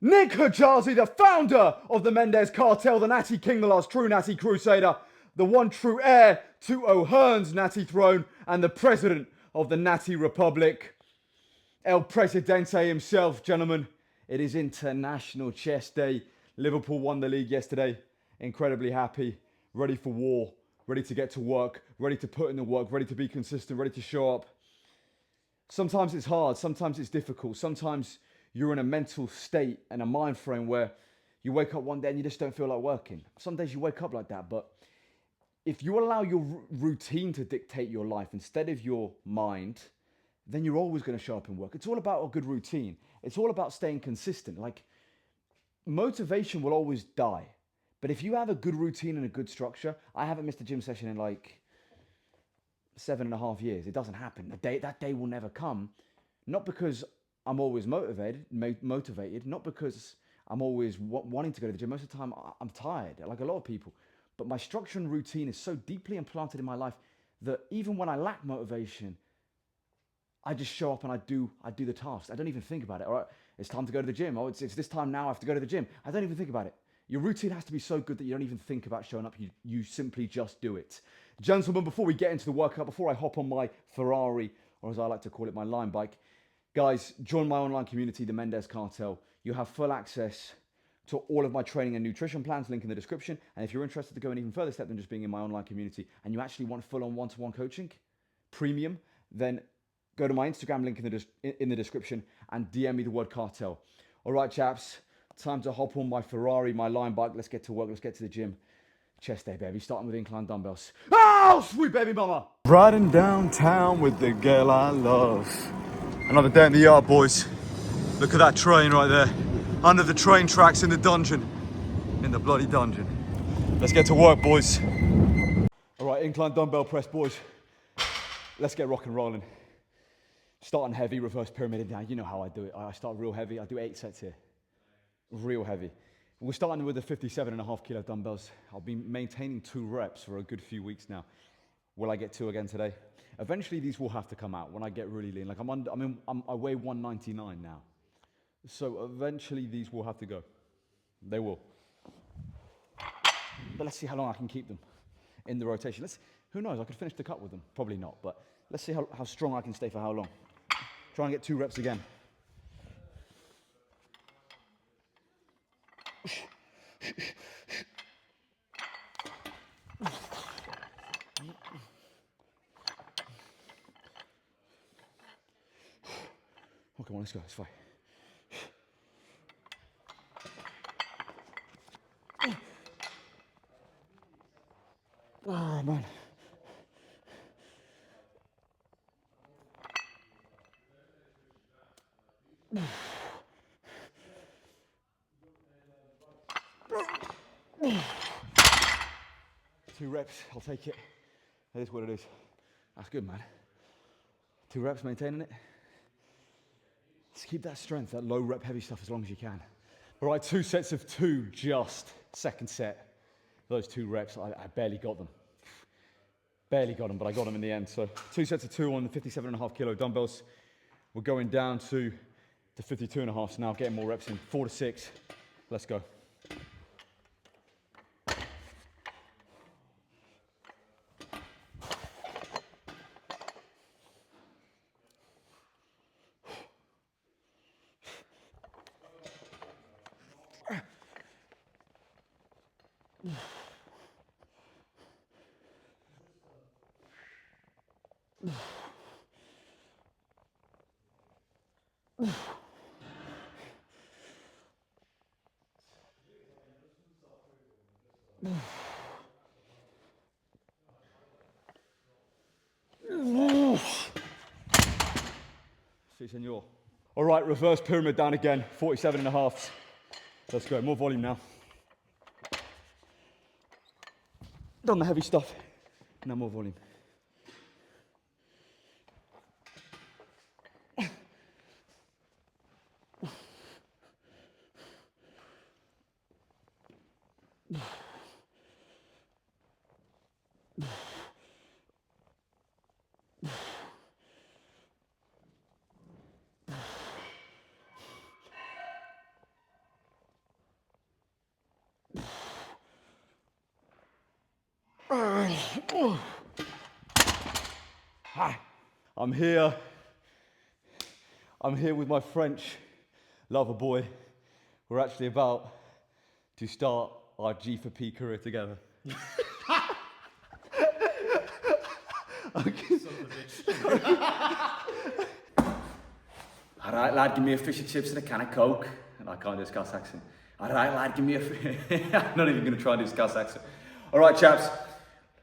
Nick Hajazi, the founder of the Mendes Cartel, the Natty King, the last true Natty Crusader, the one true heir to O'Hearn's Natty throne, and the president of the Natty Republic. El Presidente himself, gentlemen. It is International Chess Day. Liverpool won the league yesterday. Incredibly happy, ready for war, ready to get to work, ready to put in the work, ready to be consistent, ready to show up. Sometimes it's hard, sometimes it's difficult, sometimes you're in a mental state and a mind frame where you wake up one day and you just don't feel like working. Some days you wake up like that, but if you allow your routine to dictate your life instead of your mind, then you're always going to show up and work. It's all about a good routine. It's all about staying consistent. Like, motivation will always die. But if you have a good routine and a good structure, I haven't missed a gym session in like 7.5 years. It doesn't happen. That day will never come. Not because I'm always motivated, not because I'm always wanting to go to the gym. Most of the time, I'm tired, like a lot of people. But my structure and routine is so deeply implanted in my life that even when I lack motivation, I just show up and I do the tasks. I don't even think about it. All right, it's time to go to the gym. Oh, it's this time now. I have to go to the gym. I don't even think about it. Your routine has to be so good that you don't even think about showing up. You simply just do it. Gentlemen, before we get into the workout, before I hop on my Ferrari, or as I like to call it, my line bike, guys, join my online community, the Mendes Cartel. You have full access to all of my training and nutrition plans, link in the description. And if you're interested to go an even further step than just being in my online community, and you actually want full-on one-to-one coaching, premium, then go to my Instagram link in the description and DM me the word cartel. All right, chaps, time to hop on my Ferrari, my line bike. Let's get to work. Let's get to the gym. Chest day, baby. Starting with incline dumbbells. Oh, sweet baby mama. Riding downtown with the girl I love. Another day in the yard, boys. Look at that train right there. Under the train tracks in the dungeon. In the bloody dungeon. Let's get to work, boys. All right, incline dumbbell press, boys. Let's get rock and rolling. Starting heavy, reverse pyramid down. You know how I do it. I start real heavy. I do 8 sets here. Real heavy. We're starting with the 57.5 kilo dumbbells. I'll be maintaining 2 reps for a good few weeks now. Will I get 2 again today? Eventually, these will have to come out when I get really lean. Like I weigh 199 now. So eventually, these will have to go. They will. But let's see how long I can keep them in the rotation. Who knows? I could finish the cut with them. Probably not. But let's see how strong I can stay for how long. Try and get 2 reps again. Oh, come on, let's go. Let's fight. Oh, man. Two reps, I'll take it. That is what it is. That's good, man. 2 reps, maintaining it. Let's keep that strength, that low rep heavy stuff as long as you can. All right, 2 sets of 2, just. Second set. Those 2 reps, I barely got them. Barely got them, but I got them in the end. So 2 sets of 2 on the 57.5 kilo dumbbells. We're going down to the 52.5 now, getting more reps in. 4 to 6. Let's go. Si, senor. All right, reverse pyramid down again, 47.5. Let's go, more volume now. Done the heavy stuff, now more volume. Hi. I'm here with my French lover boy. We're actually about to start our G4P career together. Alright lad, give me a fish and chips and a can of Coke. And I can't do a Scouse accent. Alright lad, give me a I'm not even going to try and do a Scouse accent. Alright chaps,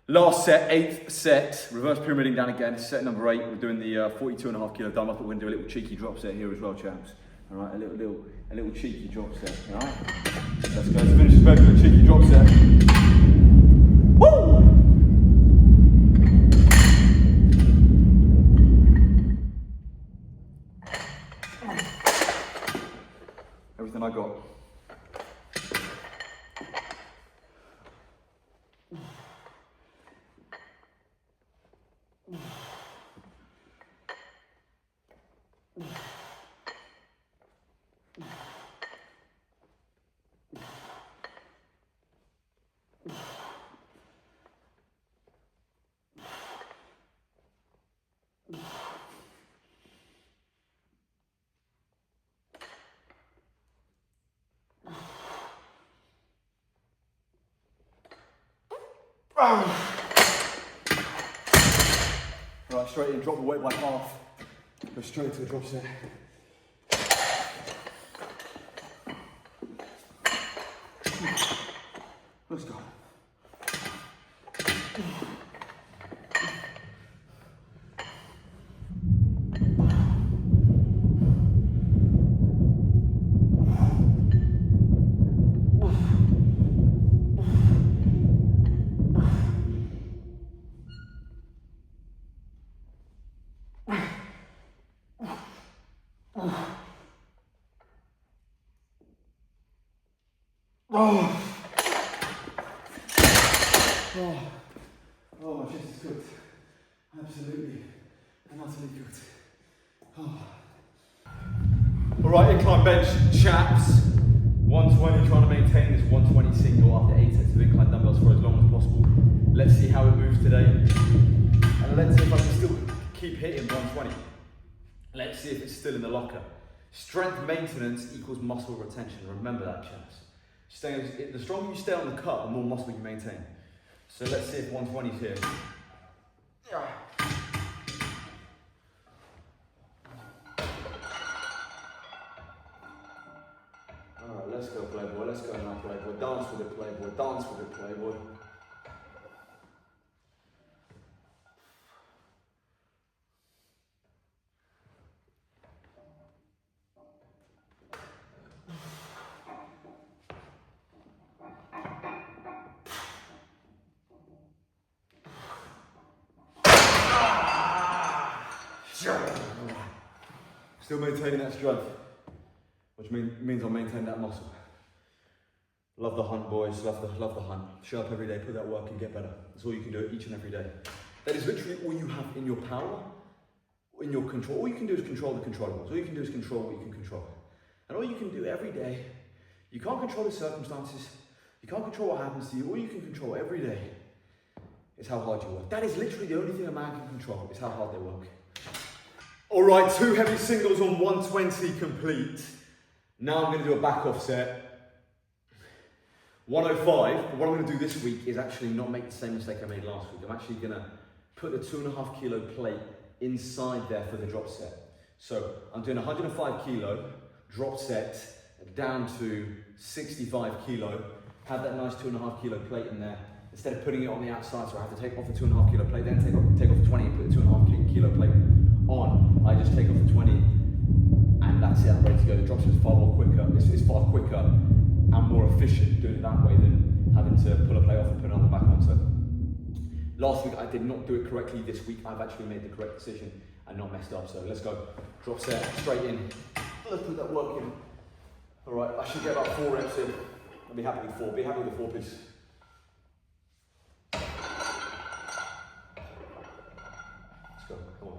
last set, 8th set, reverse pyramiding down again, set number 8. We're doing the 42.5 kilo dumbbell, but we're going to do a little cheeky drop set here as well chaps. Alright, a little cheeky drop set, alright? Let's go, let's finish this regular cheeky drop set. Woo! Everything I got. Right, straight in, drop the weight by half. Go straight into the drop set. Let's go. Oh, my chest is cooked. Absolutely and utterly cooked. Alright, incline bench, chaps. 120, trying to maintain this 120 single after 8 sets of incline dumbbells for as long as possible. Let's see how it moves today. And let's see if I can still keep hitting 120. Let's see if it's still in the locker. Strength maintenance equals muscle retention. Remember that, chaps. The stronger you stay on the cut, the more muscle you maintain. So let's see if 120 is here. Alright, let's go playboy, let's go now playboy. Dance with it playboy, dance with it playboy. Still maintaining that strength, which means I'm maintaining that muscle. Love the hunt, boys, love the hunt. Show up every day, put that work in, get better. That's all you can do each and every day. That is literally all you have in your power, in your control. All you can do is control the controllables. All you can do is control what you can control. And all you can do every day, you can't control the circumstances, you can't control what happens to you. All you can control every day is how hard you work. That is literally the only thing a man can control, is how hard they work. All right, 2 heavy singles on 120 complete. Now I'm going to do a back off set. 105, but what I'm going to do this week is actually not make the same mistake I made last week. I'm actually going to put the 2.5 kilo plate inside there for the drop set. So I'm doing 105 kilo drop set down to 65 kilo. Have that nice 2.5 kilo plate in there. Instead of putting it on the outside, so I have to take off the 2.5 kilo plate, then take off 20 and put the 2.5 kilo plate on. I just take off the 20 and that's it, I'm ready to go. The drop set is far more quicker, it's far quicker and more efficient doing it that way than having to pull a plate off and put it on the back on. So last week I did not do it correctly. This week I've actually made the correct decision and not messed up. So let's go. Drop set, straight in. Let's put that work in. All right, I should get about 4 reps in. I'll be happy with 4. Be happy with the 4 piece. Let's go, come on.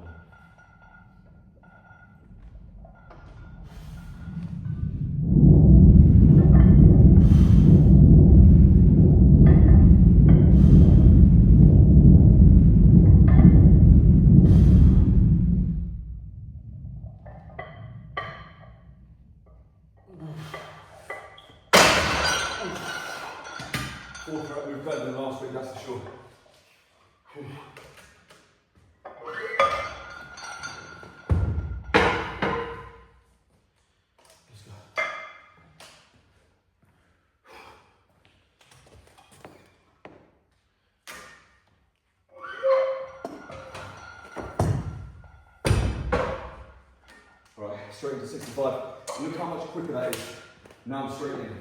straight into 65. Look how much quicker that is. Now I'm straightening.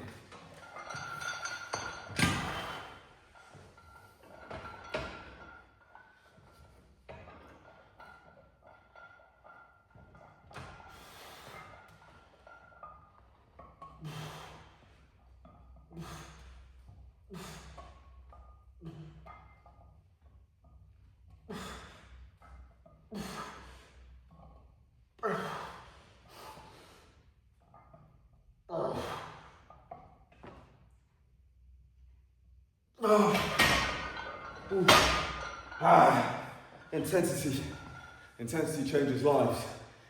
Intensity. Intensity changes lives.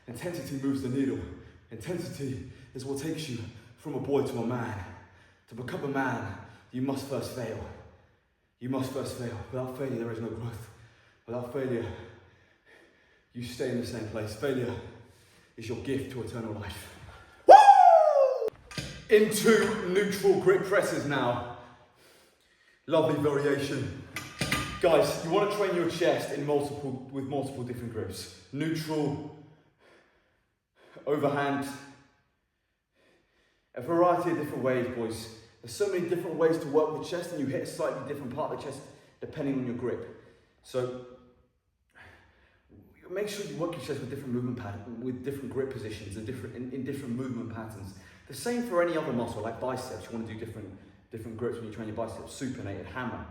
Intensity moves the needle. Intensity is what takes you from a boy to a man. To become a man, you must first fail. You must first fail. Without failure, there is no growth. Without failure, you stay in the same place. Failure is your gift to eternal life. Woo! Into neutral grip presses now. Lovely variation. Guys, you want to train your chest with multiple different grips. Neutral, overhand, a variety of different ways, boys. There's so many different ways to work the chest, and you hit a slightly different part of the chest depending on your grip. So make sure you work your chest with different movement patterns, with different grip positions, and in different movement patterns. The same for any other muscle, like biceps. You want to do different grips when you train your biceps. Supinated, hammer.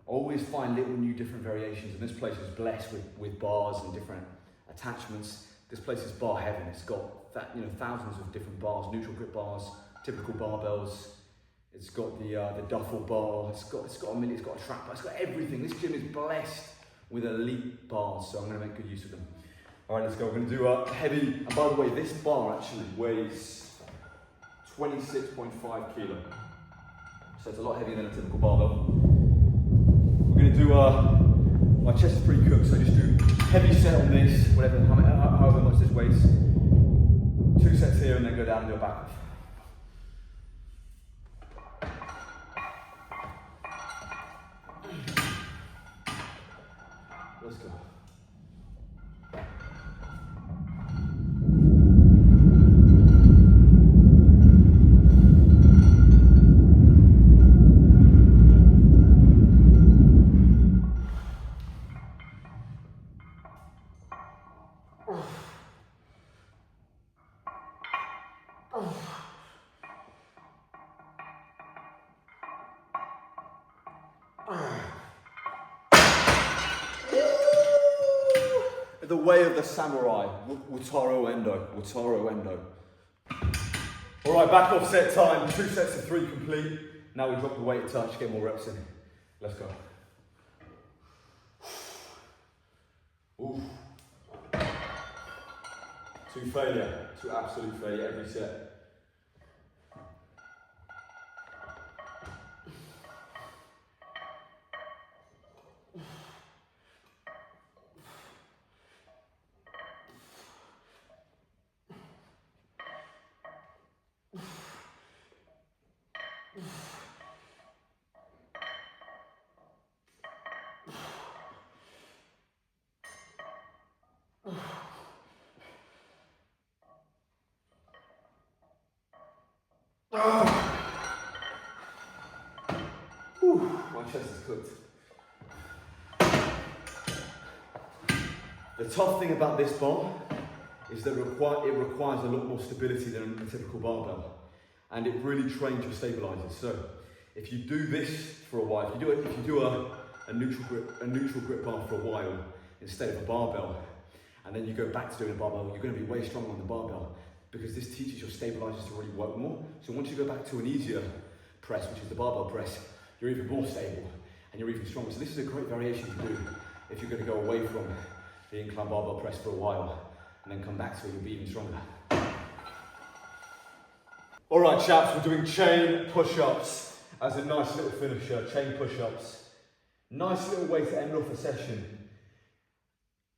Always find little new different variations, and this place is blessed with bars and different attachments. This place is bar heaven. It's got thousands of different bars, neutral grip bars, typical barbells. It's got the duffel bar. It's got a track bar. It's got everything. This gym is blessed with elite bars, so I'm going to make good use of them. All right, let's go. We're going to do a heavy. And by the way, this bar actually weighs 26.5 kilo, so it's a lot heavier than a typical barbell. We're going to do, my chest is pretty cooked, so I just do heavy set on this, however much this weighs. 2 sets here and then go down and do a back off. Let's go. The way of the samurai, Wutaro Endo. All right, back off set time, 2 sets of 3 complete. Now we drop the weight a touch, get more reps in. Let's go. Oof. To failure, to absolute failure every set. My chest is cooked. The tough thing about this bar is that it requires a lot more stability than a typical barbell, and it really trains your stabilizers. So if you do this for a while, if you do a neutral grip bar for a while instead of a barbell, and then you go back to doing a barbell, you're going to be way stronger on the barbell, because this teaches your stabilizers to really work more. So once you go back to an easier press, which is the barbell press, you're even more stable and you're even stronger. So this is a great variation to do if you're going to go away from the incline barbell press for a while and then come back to it, you'll be even stronger. All right, chaps, we're doing chain push-ups as a nice little finisher. Chain push-ups, nice little way to end off a session.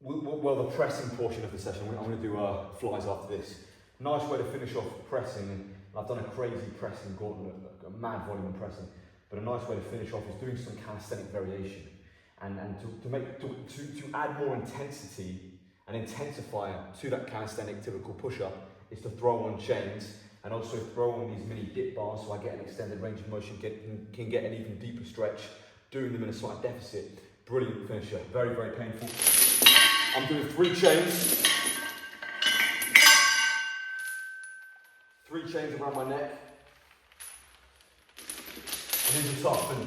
Well, the pressing portion of the session. I'm going to do flies after this. Nice way to finish off pressing. I've done a crazy pressing gauntlet, a mad volume of pressing, but a nice way to finish off is doing some calisthenic variation, and to add more intensity and intensifier to that calisthenic typical push-up is to throw on chains and also throw on these mini dip bars so I get an extended range of motion, can get an even deeper stretch, doing them in a slight deficit. Brilliant finisher, very, very painful. I'm doing 3 chains. 3 chains around my neck. And these are tough. And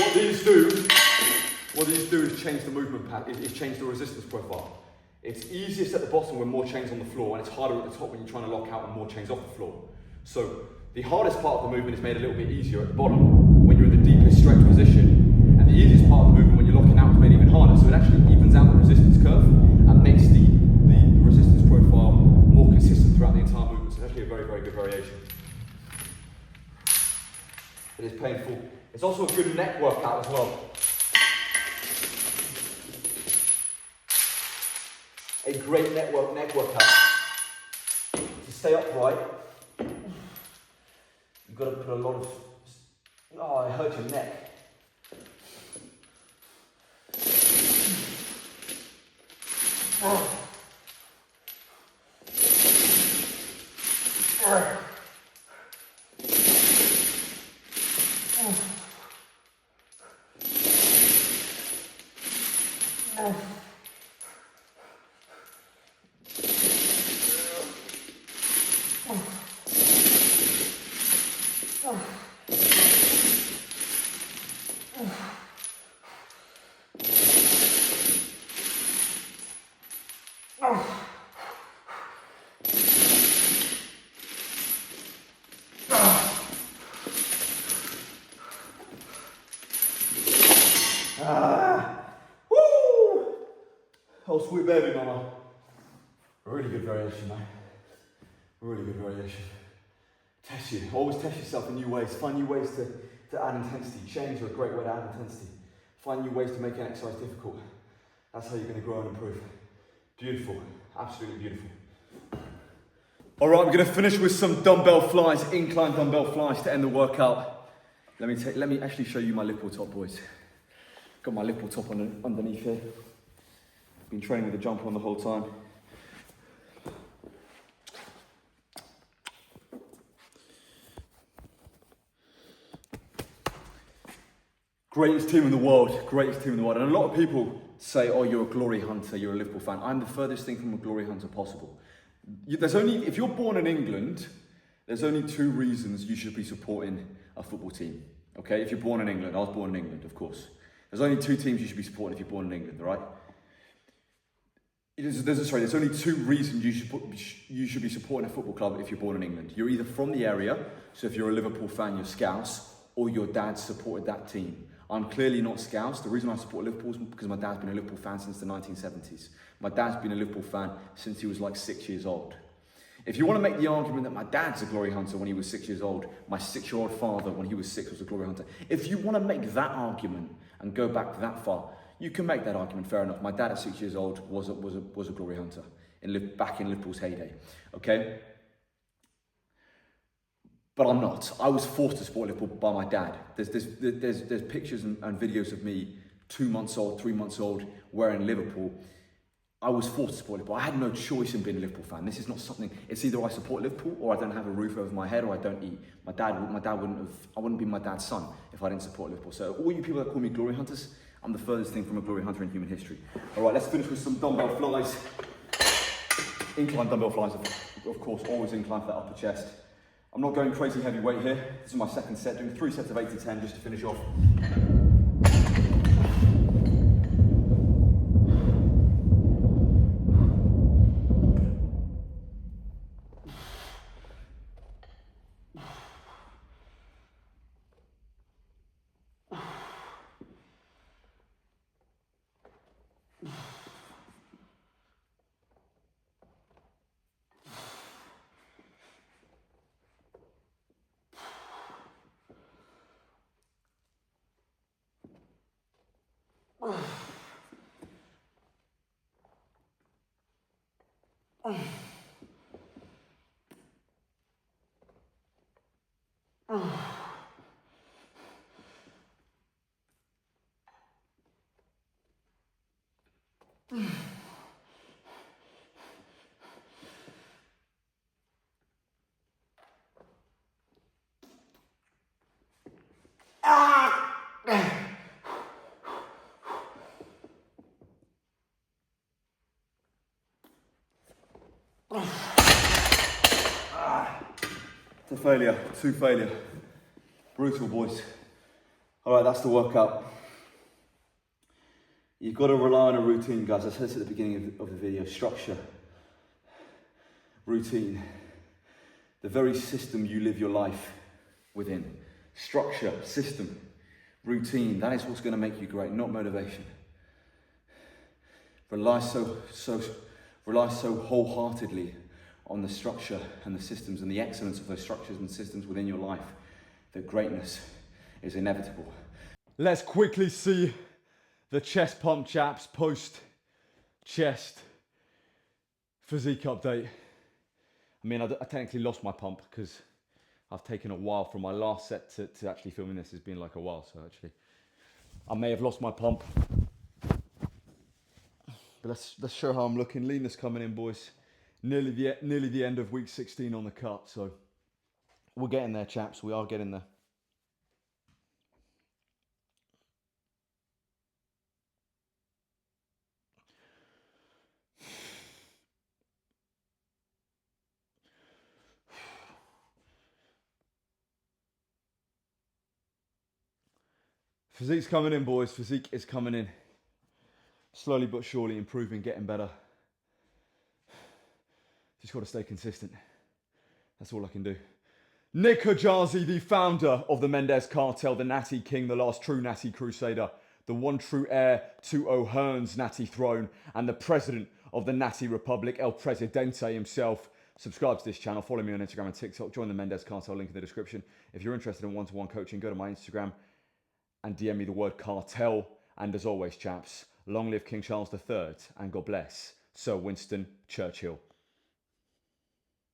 what these do is change the movement pattern, is change the resistance profile. It's easiest at the bottom with more chains on the floor, and it's harder at the top when you're trying to lock out and more chains off the floor. So the hardest part of the movement is made a little bit easier at the bottom when you're in the deepest stretch position. And the easiest part of the movement when you're locking out is made even harder. So it actually evens out the resistance curve and makes the resistance profile more consistent throughout the entire movement. So it's actually a very, very good variation. It is painful. It's also a good neck workout as well. A great neck workout. To stay upright, you've got to put a lot of, it hurts your neck. Oh, sweet baby mama. Really good variation, mate. Really good variation. Test you. Always test yourself in new ways. Find new ways to add intensity. Chains are a great way to add intensity. Find new ways to make an exercise difficult. That's how you're going to grow and improve. Beautiful. Absolutely beautiful. All right, we're going to finish with some dumbbell flies, incline dumbbell flies to end the workout. Let me actually show you my lip top, boys. Got my lip top underneath here. Been training with the jumper on the whole time. Greatest team in the world, greatest team in the world. And a lot of people say, oh, you're a glory hunter, you're a Liverpool fan. I'm the furthest thing from a glory hunter possible. If you're born in England, there's only 2 reasons you should be supporting a football team. Okay, if you're born in England, I was born in England, of course. There's only 2 teams you should be supporting if you're born in England, right? There's only 2 reasons you should be supporting a football club if you're born in England. You're either from the area, so if you're a Liverpool fan, you're Scouse, or your dad supported that team. I'm clearly not Scouse. The reason I support Liverpool is because my dad's been a Liverpool fan since the 1970s. My dad's been a Liverpool fan since he was like 6 years old. If you want to make the argument that my dad's a glory hunter when he was 6 years old, my 6-year-old father when he was 6 was a glory hunter. If you want to make that argument and go back that far, you can make that argument, fair enough. My dad at 6 years old was a glory hunter back in Liverpool's heyday, okay? But I'm not. I was forced to support Liverpool by my dad. There's pictures and videos of me 2 months old, 3 months old, wearing Liverpool. I was forced to support Liverpool. I had no choice in being a Liverpool fan. This is not something, it's either I support Liverpool or I don't have a roof over my head or I don't eat. I wouldn't be my dad's son if I didn't support Liverpool. So all you people that call me glory hunters, I'm the furthest thing from a glory hunter in human history. All right, let's finish with some dumbbell flies. Incline dumbbell flies, of course, always incline for that upper chest. I'm not going crazy heavyweight here. This is my second set, doing 3 sets of 8 to 10 just to finish off. It's a failure, 2 failure. Brutal, boys. All right, that's the workout. You've got to rely on a routine, guys. I said this at the beginning of the video. Structure, routine, the very system you live your life within. Structure, system, routine, that is what's going to make you great, not motivation. Rely so wholeheartedly on the structure and the systems and the excellence of those structures and systems within your life that greatness is inevitable. Let's quickly see the chest pump chaps post chest physique update. I mean, I technically lost my pump because I've taken a while from my last set to actually filming this. It's been like a while, so actually I may have lost my pump. But let's show how I'm looking. Leanness coming in, boys. Nearly the end of week 16 on the cut, so we're getting there, chaps. We are getting there. Physique's coming in, boys. Physique is coming in. Slowly but surely improving, getting better. Just got to stay consistent. That's all I can do. Nick Hajazi, the founder of the Mendez Cartel, the Natty King, the last true Natty Crusader, the one true heir to O'Hearn's Natty throne, and the president of the Natty Republic, El Presidente himself. Subscribe to this channel, follow me on Instagram and TikTok, join the Mendez Cartel, link in the description. If you're interested in one-to-one coaching, go to my Instagram and DM me the word cartel. And as always, chaps, long live King Charles III and God bless Sir Winston Churchill.